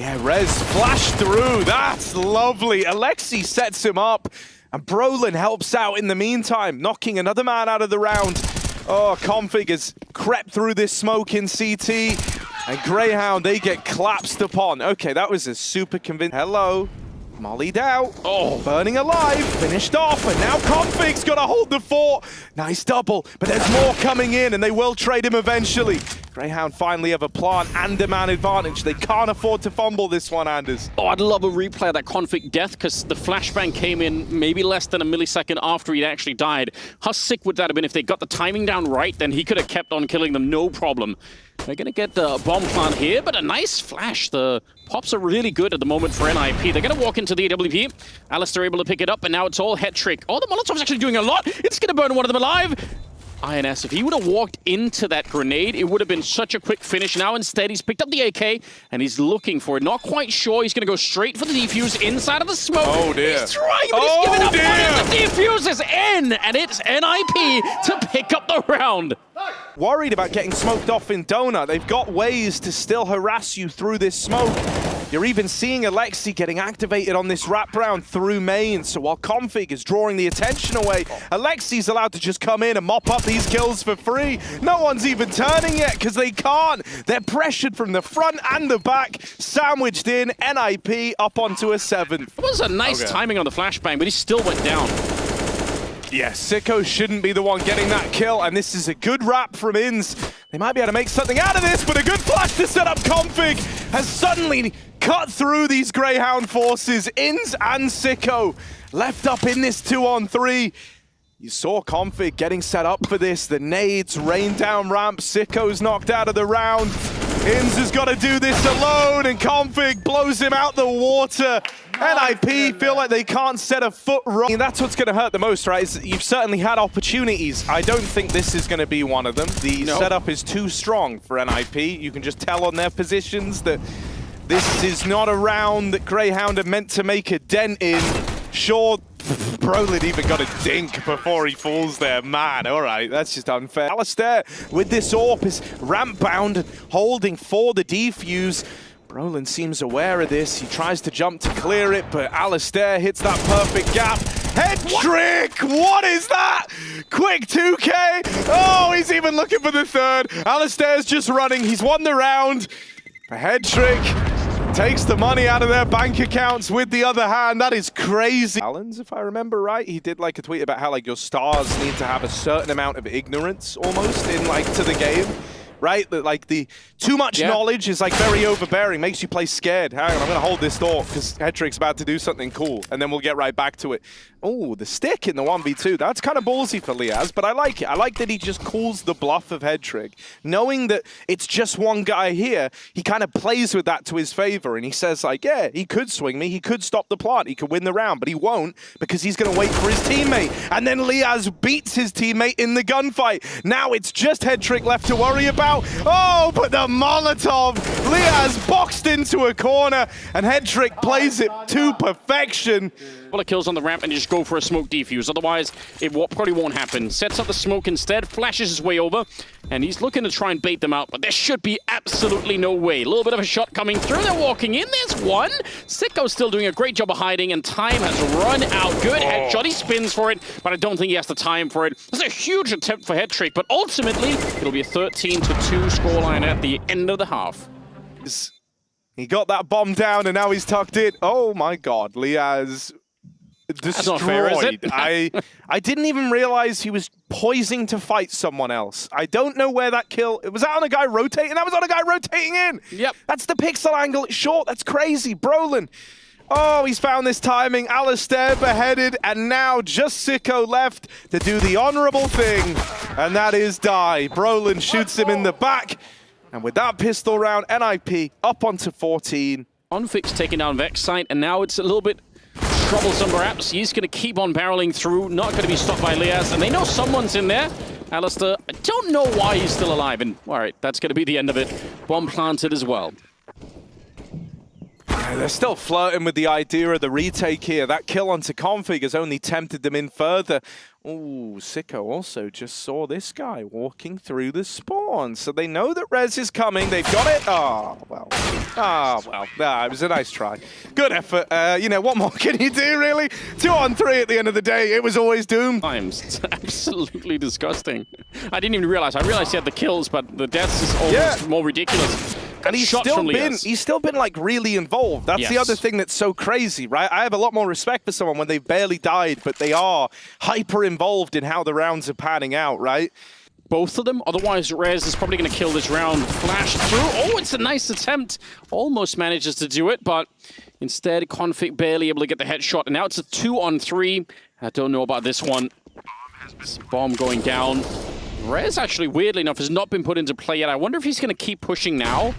Yeah, Rez flashed through. That's lovely. Alexi sets him up, and Brolin helps out in the meantime, knocking another man out of the round. Oh, Config has crept through this smoke in CT, and Grayhound, they get collapsed upon. Okay, that was a super convincing. Hello. Mollied out. Oh, burning alive. Finished off, and now Config's got to hold the fort. Nice double, but there's more coming in, and they will trade him eventually. Grayhound finally have a plant and a man advantage. They can't afford to fumble this one, Anders. Oh, I'd love a replay of that Config death, because the flashbang came in maybe less than a millisecond after he'd actually died. How sick would that have been if they got the timing down right? Then he could have kept on killing them, no problem. They're going to get the bomb plant here, but a nice flash. The pops are really good at the moment for NiP. They're going to walk into the AWP. Alistair able to pick it up, and now it's all head trick. Oh, the Molotov's actually doing a lot. It's going to burn one of them alive. INS, if he would have walked into that grenade, it would have been such a quick finish. Now instead, he's picked up the AK, and he's looking for it. Not quite sure. He's going to go straight for the defuse inside of the smoke. Oh, dear. He's trying, but he's giving up on it. The defuse is in, and it's NiP to pick up the round. Worried about getting smoked off in Donut. They've got ways to still harass you through this smoke. You're even seeing Alexi getting activated on this wraparound through main. So while Config is drawing the attention away, Alexi's allowed to just come in and mop up these kills for free. No one's even turning yet because they can't. They're pressured from the front and the back, sandwiched in. NiP up onto a 7th. It was a nice timing on the flashbang, but he still went down. Yeah, Sicko shouldn't be the one getting that kill, and this is a good wrap from Inns. They might be able to make something out of this, but a good flash to set up Config has suddenly cut through these Grayhound forces. Inns and Sicko left up in this 2-on-3. You saw Config getting set up for this. The nades rain down ramp. Sicko's knocked out of the round. Inns has got to do this alone, and Config blows him out the water. NiP feel like they can't set a foot wrong. That's what's going to hurt the most, right? Is you've certainly had opportunities. I don't think this is going to be one of them. The setup is too strong for NiP. You can just tell on their positions that this is not a round that Grayhound are meant to make a dent in. Sure, Brolin even got a dink before he falls there. Man, all right, that's just unfair. Alistair with this AWP is ramp bound, holding for the defuse. Brolin seems aware of this. He tries to jump to clear it, but Alistair hits that perfect gap. Head trick! What is that? Quick 2K! Oh, he's even looking for the third. Alistair's just running. He's won the round. A head trick takes the money out of their bank accounts with the other hand. That is crazy. Allen's, if I remember right, he did like a tweet about how like your stars need to have a certain amount of ignorance almost in like to the game. Right? That like the too much knowledge is like very overbearing, makes you play scared. Hang on, I'm gonna hold this door because Headtrick's about to do something cool, and then we'll get right back to it. Oh, the stick in the 1v2. That's kind of ballsy for Liaz, but I like it. I like that he just calls the bluff of Headtrick. Knowing that it's just one guy here, he kind of plays with that to his favor, and he says like, yeah, he could swing me, he could stop the plant, he could win the round, but he won't because he's gonna wait for his teammate. And then Liaz beats his teammate in the gunfight. Now it's just Headtrick left to worry about. Oh, but the Molotov! Liaz boxed into a corner, and Headtrick plays it to perfection. Couple of kills on the ramp and just go for a smoke defuse. Otherwise, it probably won't happen. Sets up the smoke instead, flashes his way over, and he's looking to try and bait them out, but there should be absolutely no way. A little bit of a shot coming through. They're walking in. There's one. Sicko's still doing a great job of hiding, and time has run out. Good headshot. He spins for it, but I don't think he has the time for it. That's a huge attempt for Headtrick, but ultimately, it'll be a 13-2 scoreline at the end of the half. He got that bomb down, and now he's tucked in. Oh my God, Liaz destroyed. That's not fair, is it? I didn't even realize he was poising to fight someone else. I don't know where that kill... Was that on a guy rotating? That was on a guy rotating in! Yep. That's the pixel angle. It's short. That's crazy. Brolin. Oh, he's found this timing. Alistair beheaded, and now just Sicko left to do the honorable thing, and that is die. Brolin shoots him in the back, and with that pistol round, NiP up onto 14. Onfix taking down Vexite, and now it's a little bit troublesome perhaps. He's going to keep on barreling through, not going to be stopped by Liaz, and they know someone's in there. Alistair, I don't know why he's still alive, and all right, that's going to be the end of it. Bomb planted as well. They're still flirting with the idea of the retake here. That kill onto Config has only tempted them in further. Ooh, Sicko also just saw this guy walking through the spawn. So they know that Rez is coming. They've got it. Oh, well. It was a nice try. Good effort. You know, what more can you do, really? 2 on 3 at the end of the day. It was always doomed. It's absolutely disgusting. I didn't even realize. I realized he had the kills, but the deaths is almost more ridiculous. And he's still been like really involved. That's the other thing that's so crazy, right? I have a lot more respect for someone when they've barely died, but they are hyper involved in how the rounds are panning out, right? Both of them. Otherwise, Rez is probably going to kill this round. Flash through. Oh, it's a nice attempt. Almost manages to do it, but instead, Config barely able to get the headshot. And now it's a 2 on 3. I don't know about this one. Bomb going down. Rez, actually, weirdly enough, has not been put into play yet. I wonder if he's going to keep pushing now.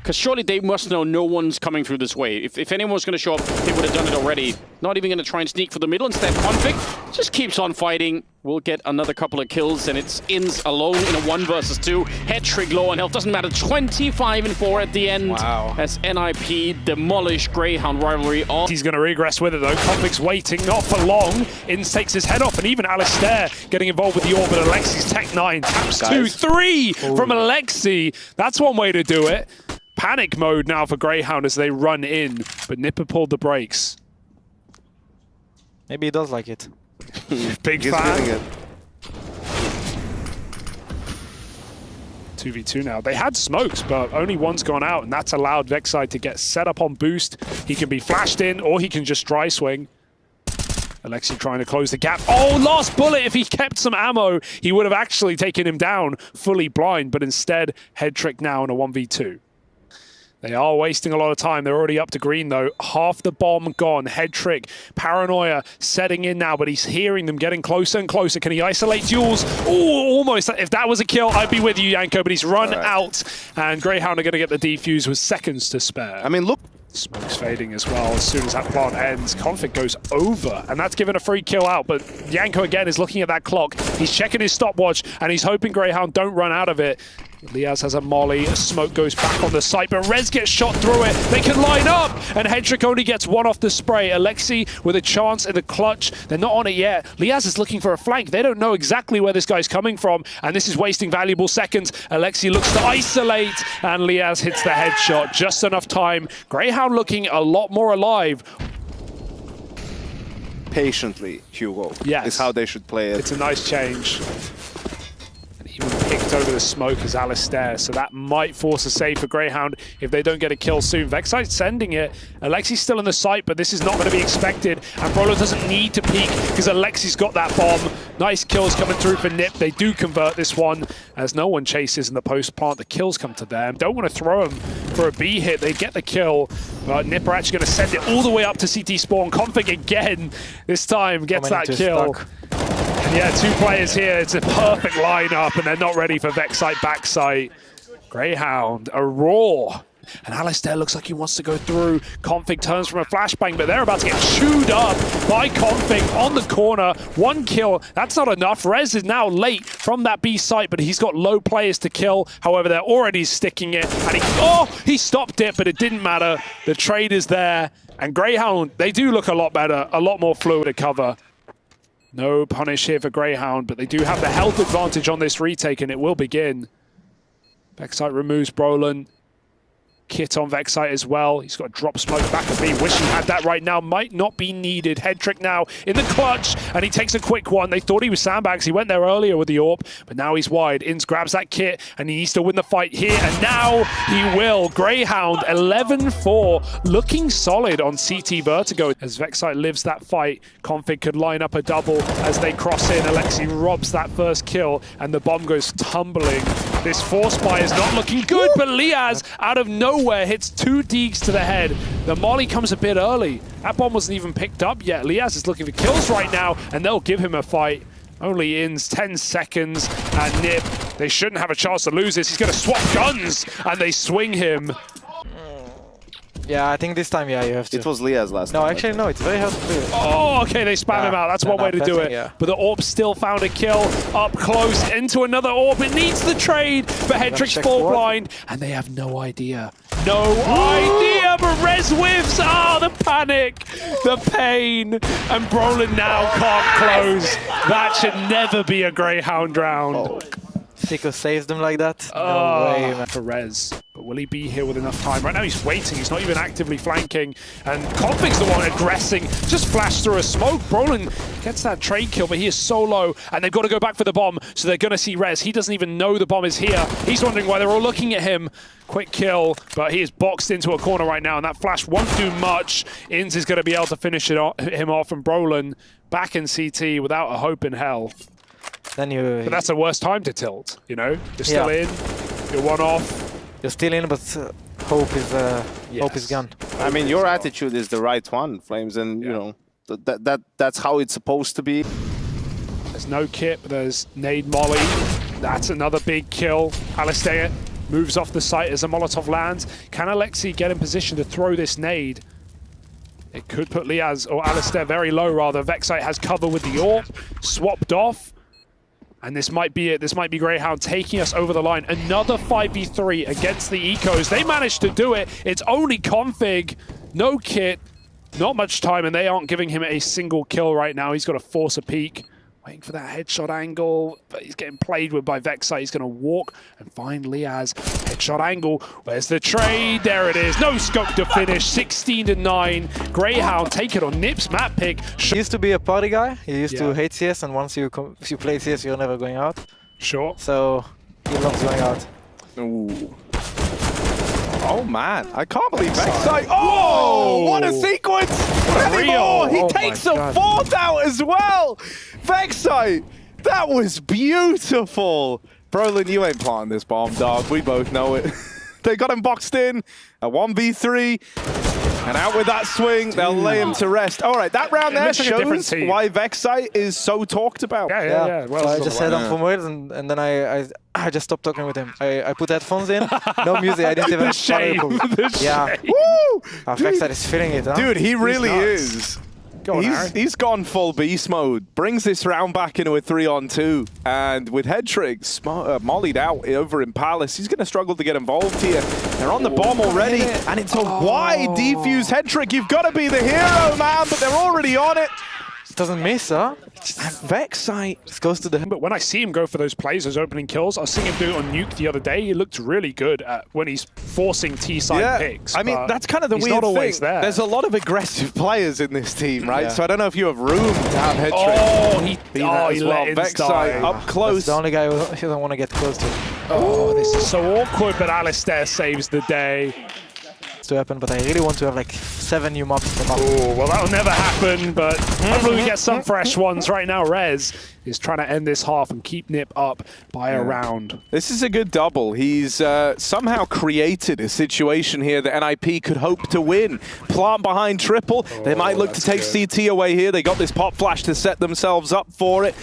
Because surely they must know no one's coming through this way. If anyone was going to show up, they would have done it already. Not even going to try and sneak for the middle. Instead, Config just keeps on fighting. We'll get another couple of kills, and it's Inns alone in a 1 versus 2. Head trick low on health. Doesn't matter. 25 and 4 at the end. Wow. As NiP demolish Grayhound rivalry. He's going to regress with it, though. Config's waiting, not for long. Inns takes his head off, and even Alistair getting involved with the orb, but Alexi's Tech 9 taps 2-3 from Alexi. That's one way to do it. Panic mode now for Grayhound as they run in, but NiP pulled the brakes. Maybe he does like it. Big fan. 2v2 now. They had smokes, but only one's gone out, and that's allowed Vexite to get set up on boost. He can be flashed in, or he can just dry swing. Alexi trying to close the gap. Oh, last bullet. If he kept some ammo, he would have actually taken him down fully blind, but instead, head trick now in a 1v2. They are wasting a lot of time. They're already up to green, though. Half the bomb gone. Head trick. Paranoia setting in now, but he's hearing them getting closer and closer. Can he isolate duels? Oh, almost. If that was a kill, I'd be with you, Yanko, but he's run out. And Grayhound are going to get the defuse with seconds to spare. I mean, look. Smoke's fading as well. As soon as that plant ends, Config goes over, and that's given a free kill out. But Yanko again is looking at that clock. He's checking his stopwatch, and he's hoping Grayhound don't run out of it. Liaz has a molly. Smoke goes back on the site, but Rez gets shot through it. They can line up, and Hedrick only gets 1 off the spray. Alexi with a chance in the clutch. They're not on it yet. Liaz is looking for a flank. They don't know exactly where this guy's coming from, and this is wasting valuable seconds. Alexi looks to isolate, and Liaz hits the headshot. Just enough time. Grayhound looking a lot more alive. Patiently, Hugo. Yes. Is how they should play it. It's a nice change. Even picked over the smoke as Alistair, so that might force a save for Grayhound if they don't get a kill soon. Vexite's sending it. Alexi's still in the site, but this is not going to be expected, and Brolo doesn't need to peek because Alexi's got that bomb. Nice kills coming through for NiP. They do convert this one as no one chases in the post plant. The kills come to them. Don't want to throw them for a B hit. They get the kill, but NiP are actually going to send it all the way up to CT spawn. Config again this time gets that kill. And yeah, 2 players here. It's a perfect lineup, and they're not ready for Vexite backside. Grayhound, a roar. And Alistair looks like he wants to go through. Config turns from a flashbang, but they're about to get chewed up by Config on the corner. 1 kill, that's not enough. Rez is now late from that B site, but he's got low players to kill. However, they're already sticking it. And he stopped it, but it didn't matter. The trade is there. And Grayhound, they do look a lot better, a lot more fluid to cover. No punish here for Grayhound, but they do have the health advantage on this retake, and it will begin. Vexite removes Brolin. Kit on Vexite as well. He's got a drop smoke back at me. Wish he had that right now. Might not be needed. Head trick now in the clutch, and he takes a quick one. They thought he was sandbags. He went there earlier with the orb, but now he's wide. Inns grabs that kit, and he needs to win the fight here, and now he will. Grayhound 11-4, looking solid on CT Vertigo. As Vexite lives that fight, Config could line up a double as they cross in. Alexi robs that first kill, and the bomb goes tumbling. This force buy is not looking good, but Liaz, out of nowhere, hits 2 deeks to the head. The molly comes a bit early. That bomb wasn't even picked up yet. Liaz is looking for kills right now, and they'll give him a fight. Only Inns, 10 seconds, and NiP, they shouldn't have a chance to lose this. He's going to swap guns, and they swing him. Yeah, I think this time, yeah, you have to. It was Liaz last No, time. actually, no, it's very hard to do it. Oh, okay, they spam him out. That's one way to do it. Yeah. But the orb still found a kill up close into another orb. It needs the trade, but Hedrick's full blind, and they have no idea. No idea, but Rez whiffs. Oh, the panic, the pain, and Brolin now can't close. That should never be a Grayhound round. zywoo saves them like that. No way, man. For Rez. But will he be here with enough time? Right now he's waiting. He's not even actively flanking. And Config's the one aggressing. Just flashed through a smoke. Brolin gets that trade kill, but he is so low. And they've got to go back for the bomb. So they're going to see Rez. He doesn't even know the bomb is here. He's wondering why they're all looking at him. Quick kill, but he is boxed into a corner right now. And that flash won't do much. Inns is going to be able to finish him off. And Brolin back in CT without a hope in hell. Then But that's the worst time to tilt, you know? You're still in. You're one off. You're still in, but hope is gone. I mean, your attitude is the right one, Flames, and you know that's how it's supposed to be. There's no kit, but there's nade molly. That's another big kill. Alistair moves off the site as a Molotov lands. Can Alexi get in position to throw this nade? It could put Liaz or Alistair very low, rather. Vexite has cover with the AWP, swapped off. And this might be it. This might be Grayhound taking us over the line. Another 5v3 against the Ecos. They managed to do it. It's only Config, no kit, not much time, and they aren't giving him a single kill right now. He's got to force a peek. Waiting for that headshot angle, but he's getting played with by Vexite. He's going to walk and find Liaz. Headshot angle. Where's the trade? There it is. No scope to finish. 16-9. Grayhound take it on NiP's map pick. He used to be a party guy. He used to hate CS, and once you play CS, you're never going out. Sure. So he loves going out. Ooh. Oh man, I can't believe Vexite. Oh, what a sequence! Anymore. He takes a fourth out as well. Vexite, that was beautiful. Brolin, you ain't planting this bomb, dog. We both know it. They got him boxed in, a 1v3. And out with that swing, they'll lay him to rest. All right, that round there shows why Vexite is so talked about. Yeah. Well, so I just sat on for words, and then I just stopped talking with him. I put headphones in, no music. I didn't even. The shame. Yeah. Woo! Vexite is feeling it, huh? Dude, he really is. He's gone full beast mode. Brings this round back into a 3-on-2. And with head tricks mollied out over in Palace, he's going to struggle to get involved here. They're on the bomb already, and it's a wide defuse head trick. You've got to be the hero, man, but they're already on it. Doesn't miss, huh? Vexite just goes to the... But when I see him go for those plays, those opening kills, I was seeing him do it on Nuke the other day. He looked really good at when he's forcing T-side picks. I mean, that's kind of the weird thing. There's a lot of aggressive players in this team, right? Yeah. So I don't know if you have room to have head tricks. He let Vexite up close. That's the only guy who doesn't want to get close to. Oh, this is so awkward, but Alistair saves the day. To happen, but I really want to have like 7 new mobs per month. Oh, well, that'll never happen, but hopefully we get some fresh ones. Right now, Rez is trying to end this half and keep NiP up by a round. This is a good double. He's somehow created a situation here that NiP could hope to win. Plant behind triple. They might look to take CT away here. They got this pop flash to set themselves up for it.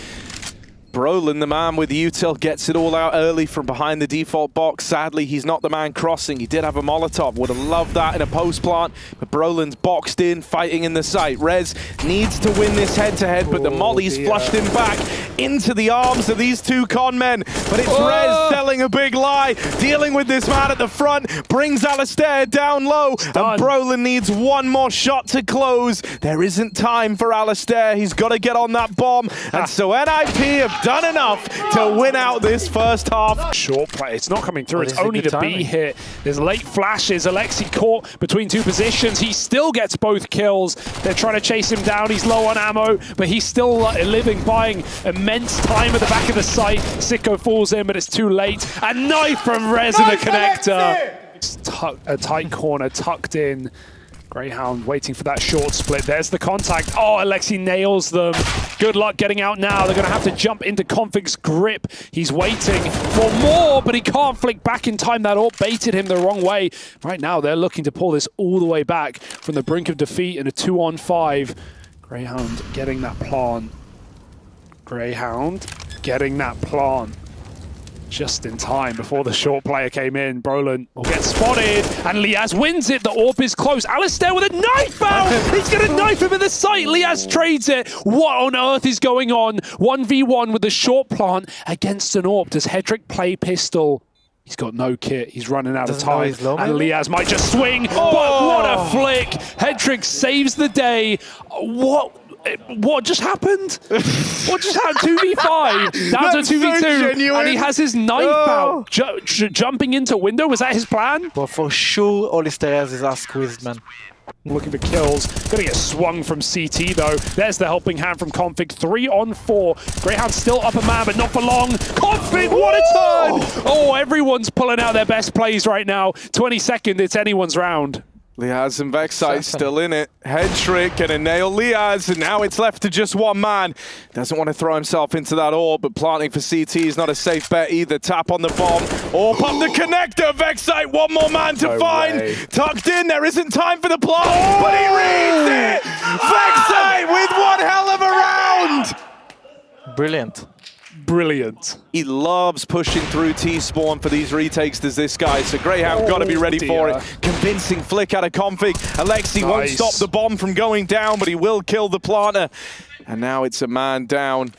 Brolin, the man with the util, gets it all out early from behind the default box. Sadly, he's not the man crossing. He did have a Molotov. Would have loved that in a post plant. But Brolin's boxed in, fighting in the site. Rez needs to win this head-to-head, but the molly's flushed him back into the arms of these two con men. But it's Rez telling a big lie, dealing with this man at the front, brings Alistair down low, and Brolin needs one more shot to close. There isn't time for Alistair. He's got to get on that bomb. And so NiP have done enough to win out this first half. Short play, it's not coming through. It's only the B hit. There's late flashes. Alexi caught between two positions. He still gets both kills. They're trying to chase him down. He's low on ammo, but he's still living, buying immense time at the back of the site. zywoo falls in, but it's too late. A knife from Rez in the connector. It's a tight corner, tucked in. Grayhound waiting for that short split. There's the contact. Oh, Alexi nails them. Good luck getting out now. They're going to have to jump into Config's grip. He's waiting for more, but he can't flick back in time. That AWP baited him the wrong way. Right now, they're looking to pull this all the way back from the brink of defeat in a 2-on-5. Grayhound getting that plant. Grayhound getting that plant. Just in time before the short player came in. Brolin will get spotted, and Liaz wins it. The AWP is close. Alistair with a knife out! He's going to knife him in the sight. Liaz trades it. What on earth is going on? 1v1 with the short plant against an AWP. Does Hedrick play pistol? He's got no kit. He's running out of Doesn't know time. he's low, And maybe? Liaz might just swing. But what a flick. Headtrick saves the day. What just happened? What just happened? 2v5. Down to That's so 2v2. genuine. And he has his knife out. Jumping into window. Was that his plan? But for sure, all his has is last squeezed, man. Looking for kills. Gonna get swung from CT though. There's the helping hand from Config. 3 on 4. Grayhound still up a man, but not for long. Config, what a turn! Oh, everyone's pulling out their best plays right now. 22nd, it's anyone's round. Liaz and Vexite still in it. Head trick gonna nail Liaz, and now it's left to just one man. Doesn't want to throw himself into that orb, but planting for CT is not a safe bet either. Tap on the bomb, or pop the connector. Vexite, one more man to find. way. Tucked in, there isn't time for the plant, but he reads it! Vexite with one hell of a round! Brilliant. Brilliant. He loves pushing through T-spawn for these retakes. There's this guy, so Grayhound got to be ready for it. Convincing flick out of Config. Alexi won't Nice. stop the bomb from going down, but he will kill the planter. And now it's a man down.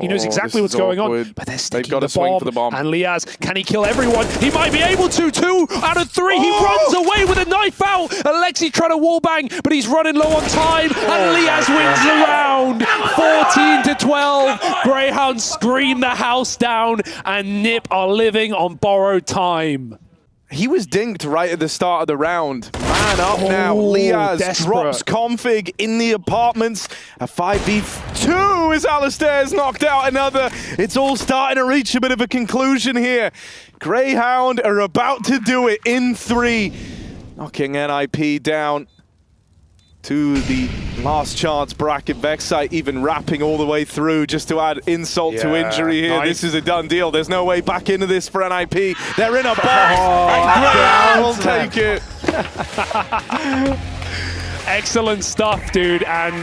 He knows exactly this what's is going on, awkward. but they're They've sticking got the to swing bomb. for the bomb. And Liaz, can he kill everyone? He might be able to. 2 out of 3. He runs away with a knife out. Alexi trying to wallbang, but he's running low on time. And Liaz wins the round. 14-12. Grayhound scream the house down, and NiP are living on borrowed time. He was dinked right at the start of the round. Man up now. Liaz desperate. drops Config in the apartments. A 5v2 as Alistair's knocked out another. It's all starting to reach a bit of a conclusion here. Grayhound are about to do it in 3. Knocking NiP down to the last chance bracket. Vexite even wrapping all the way through just to add insult to injury here. nice. This is a done deal. There's no way back into this for NiP. They're in a box, and Grayhound will take it. Excellent stuff, dude. And